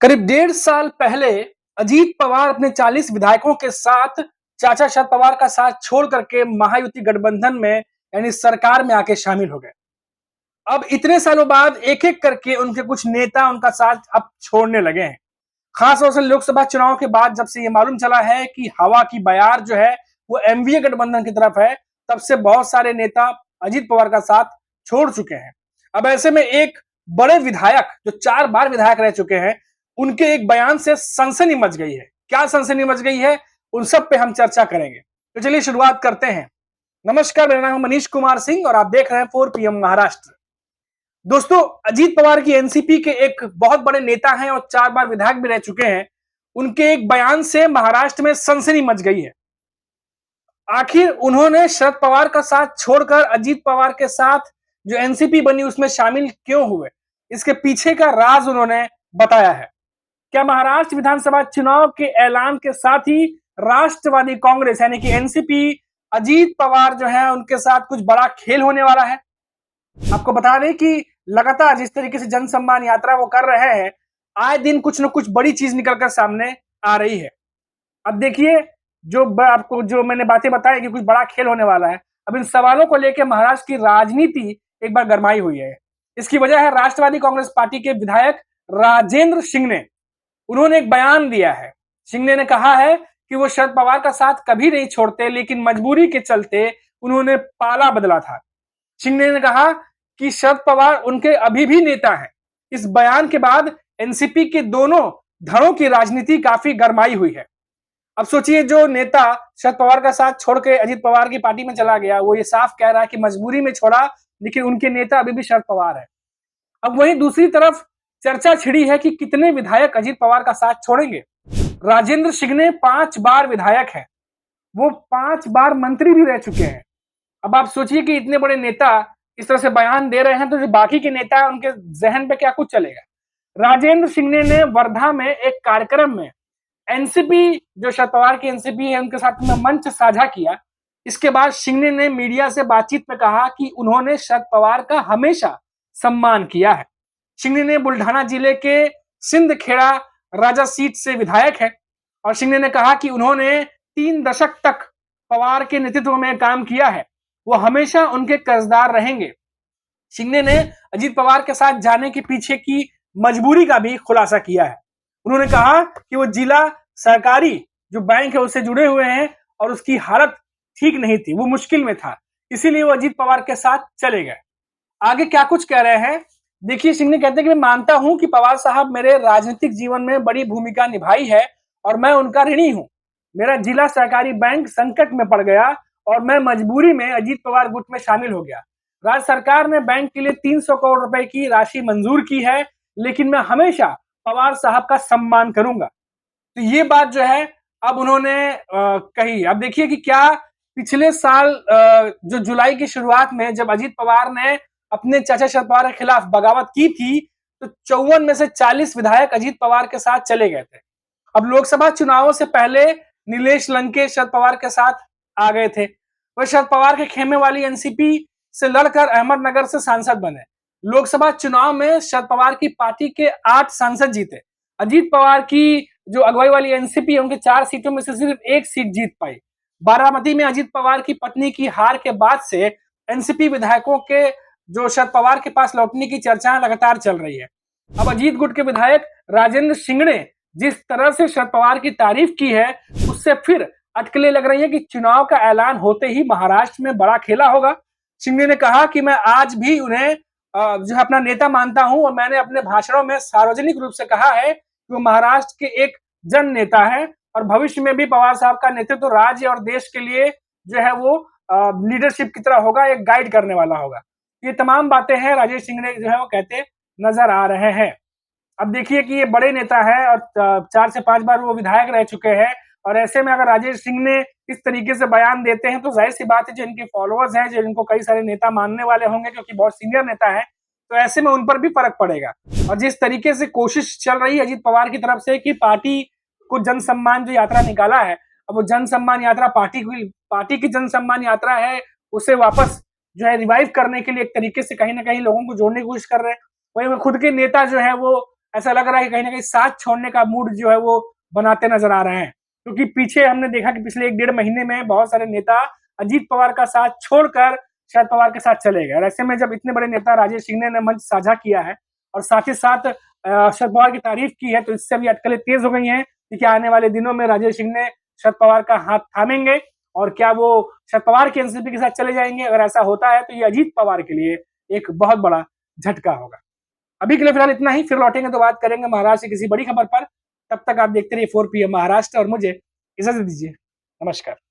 करीब 1.5 साल पहले अजीत पवार अपने 40 विधायकों के साथ चाचा शरद पवार का साथ छोड़ करके महायुति गठबंधन में यानी सरकार में आके शामिल हो गए। अब इतने सालों बाद एक-एक करके उनके कुछ नेता उनका साथ अब छोड़ने लगे हैं। खास तौर से लोकसभा चुनाव के बाद जब से ये मालूम चला है कि हवा की बयार जो है वो एमवीए गठबंधन की तरफ है, तब से बहुत सारे नेता अजीत पवार का साथ छोड़ चुके हैं। अब ऐसे में एक बड़े विधायक जो 4 बार विधायक रह चुके हैं, उनके एक बयान से सनसनी मच गई है। क्या सनसनी मच गई है, उन सब पे हम चर्चा करेंगे। तो चलिए शुरुआत करते हैं। नमस्कार, मेरा नाम है मनीष कुमार सिंह और आप देख रहे हैं 4 पीएम महाराष्ट्र। दोस्तों, अजीत पवार की एनसीपी के एक बहुत बड़े नेता हैं और 4 बार विधायक भी रह चुके हैं। उनके एक बयान से महाराष्ट्र में सनसनी मच गई है। आखिर उन्होंने शरद पवार का साथ छोड़कर अजीत पवार के साथ जो एनसीपी बनी उसमें शामिल क्यों हुए, इसके पीछे का राज उन्होंने बताया है। क्या महाराष्ट्र विधानसभा चुनाव के ऐलान के साथ ही राष्ट्रवादी कांग्रेस यानी कि एनसीपी अजीत पवार जो है उनके साथ कुछ बड़ा खेल होने वाला है? आपको बता दें कि लगातार जिस तरीके से जन सम्मान यात्रा वो कर रहे हैं, आए दिन कुछ न कुछ बड़ी चीज निकलकर सामने आ रही है। अब देखिए, आपको जो मैंने बातें बताई कि कुछ बड़ा खेल होने वाला है, अब इन सवालों को लेकर महाराष्ट्र की राजनीति एक बार गरमाई हुई है। इसकी वजह है राष्ट्रवादी कांग्रेस पार्टी के विधायक राजेंद्र शिंगणे। उन्होंने एक बयान दिया है। शिंगणे ने कहा है कि वो शरद पवार का साथ कभी नहीं छोड़ते, लेकिन मजबूरी के चलते उन्होंने पाला बदला था। शिंगणे ने कहा कि शरद पवार उनके अभी भी नेता हैं। इस बयान के बाद एनसीपी के दोनों धड़ों की राजनीति काफी गरमाई हुई है। अब सोचिए, जो नेता शरद पवार का साथ छोड़ के अजीत पवार की पार्टी में चला गया, वो ये साफ कह रहा है कि मजबूरी में छोड़ा, लेकिन उनके नेता अभी भी शरद पवार है। अब वहीं दूसरी तरफ चर्चा छिड़ी है कि कितने विधायक अजीत पवार का साथ छोड़ेंगे। राजेंद्र शिंगणे 5 बार विधायक है, वो 5 बार मंत्री भी रह चुके हैं। अब आप सोचिए कि इतने बड़े नेता इस तरह से बयान दे रहे हैं, तो जो बाकी के नेता है उनके जहन पे क्या कुछ चलेगा। राजेंद्र शिंगणे ने वर्धा में एक कार्यक्रम में एनसीपी, जो शरद पवार की एनसीपी है, उनके साथ में मंच साझा किया। इसके बाद शिंगणे ने मीडिया से बातचीत में कहा कि उन्होंने शरद पवार का हमेशा सम्मान किया है। शिंगणे ने बुल्ढाना जिले के सिंदखेड़ा राजा सीट से विधायक है और शिंगणे ने कहा कि उन्होंने 3 दशक तक पवार के नेतृत्व में काम किया है, वो हमेशा उनके कर्जदार रहेंगे। शिंगणे ने अजीत पवार के साथ जाने के पीछे की मजबूरी का भी खुलासा किया है। उन्होंने कहा कि वो जिला सरकारी जो बैंक है उससे जुड़े हुए हैं और उसकी हालत ठीक नहीं थी, वो मुश्किल में था, इसीलिए वो अजीत पवार के साथ चले गए। आगे क्या कुछ कह रहे हैं देखिए। शिंगणे कहते हैं कि मैं मानता हूं कि पवार साहब मेरे राजनीतिक जीवन में बड़ी भूमिका निभाई है और मैं उनका ऋणी हूं। मेरा जिला सहकारी बैंक संकट में पड़ गया और मैं मजबूरी में अजीत पवार गुट में शामिल हो गया। राज्य सरकार ने बैंक के लिए 300 करोड़ रुपए की राशि मंजूर की है, लेकिन मैं हमेशा पवार साहब का सम्मान करूंगा। तो ये बात जो है अब उन्होंने कही। अब देखिए कि क्या पिछले साल जो जुलाई की शुरुआत में जब अजीत पवार ने अपने चाचा शरद पवार के खिलाफ बगावत की थी, तो 54 में से 40 विधायक अजीत पवार के साथ चले गए थे। अब लोकसभा चुनावों से पहले नीलेश लंके शरद पवार के साथ आ गए थे। वह शरद पवार के खेमे वाली एनसीपी से लड़कर अहमदनगर से सांसद बने। लोकसभा चुनाव में शरद पवार की पार्टी के 8 सांसद जीते। अजीत पवार की जो अगुवाई वाली एनसीपी है, उनके 4 सीटों में से सिर्फ 1 सीट जीत पाई। बारामती में अजीत पवार की पत्नी की हार के बाद से एनसीपी विधायकों के जो शरद पवार के पास लौटने की चर्चाएं लगातार चल रही है। अब अजीत गुट के विधायक राजेंद्र शिंगणे जिस तरह से शरद पवार की तारीफ की है, उससे फिर अटकलें लग रही है कि चुनाव का ऐलान होते ही महाराष्ट्र में बड़ा खेला होगा। शिंगणे ने कहा कि मैं आज भी उन्हें जो है अपना नेता मानता हूं और मैंने अपने भाषणों में सार्वजनिक रूप से कहा है कि वो महाराष्ट्र के एक जन नेता है और भविष्य में भी पवार साहब का नेतृत्व राज्य और देश के लिए जो है वो लीडरशिप की तरह होगा, एक गाइड करने वाला होगा। ये तमाम बातें हैं राजेश शिंगणे जो है वो कहते नजर आ रहे हैं। अब देखिए कि ये बड़े नेता है और 4 से 5 बार वो विधायक रह चुके हैं और ऐसे में अगर राजेश शिंगणे इस तरीके से बयान देते हैं तो जाहिर सी बात है जो इनके फॉलोअर्स हैं, जो इनको कई सारे नेता मानने वाले होंगे क्योंकि बहुत सीनियर नेता है, तो ऐसे में उन पर भी फर्क पड़ेगा। और जिस तरीके से कोशिश चल रही है अजीत पवार की तरफ से कि पार्टी को जन सम्मान जो यात्रा निकाला है, अब वो जन सम्मान यात्रा पार्टी की जन सम्मान यात्रा है, उसे वापस जो है रिवाइव करने के लिए एक तरीके से कहीं ना कहीं लोगों को जोड़ने की कोशिश कर रहे हैं। वही खुद के नेता जो है वो ऐसा लग रहा है कि कहीं ना कहीं साथ छोड़ने का मूड जो है वो बनाते नजर आ रहे हैं, क्योंकि पीछे हमने देखा कि पिछले 1-1.5 महीने में बहुत सारे नेता अजीत पवार का साथ छोड़कर शरद पवार के साथ चले गए। और ऐसे में जब इतने बड़े नेता राजेश शिंदे ने मंच साझा किया है और साथ ही साथ शरद पवार की तारीफ की है, तो इससे भी अटकलें तेज हो गई हैं कि क्या आने वाले दिनों में राजेश शिंदे शरद पवार का हाथ थामेंगे और क्या वो शरद पवार के एनसीपी के साथ चले जाएंगे। अगर ऐसा होता है तो ये अजीत पवार के लिए एक बहुत बड़ा झटका होगा। अभी के लिए फिलहाल इतना ही, फिर लौटेंगे तो बात करेंगे महाराष्ट्र की किसी बड़ी खबर पर। तब तक आप देखते रहिए 4 PM महाराष्ट्र और मुझे इजाजत दीजिए। नमस्कार।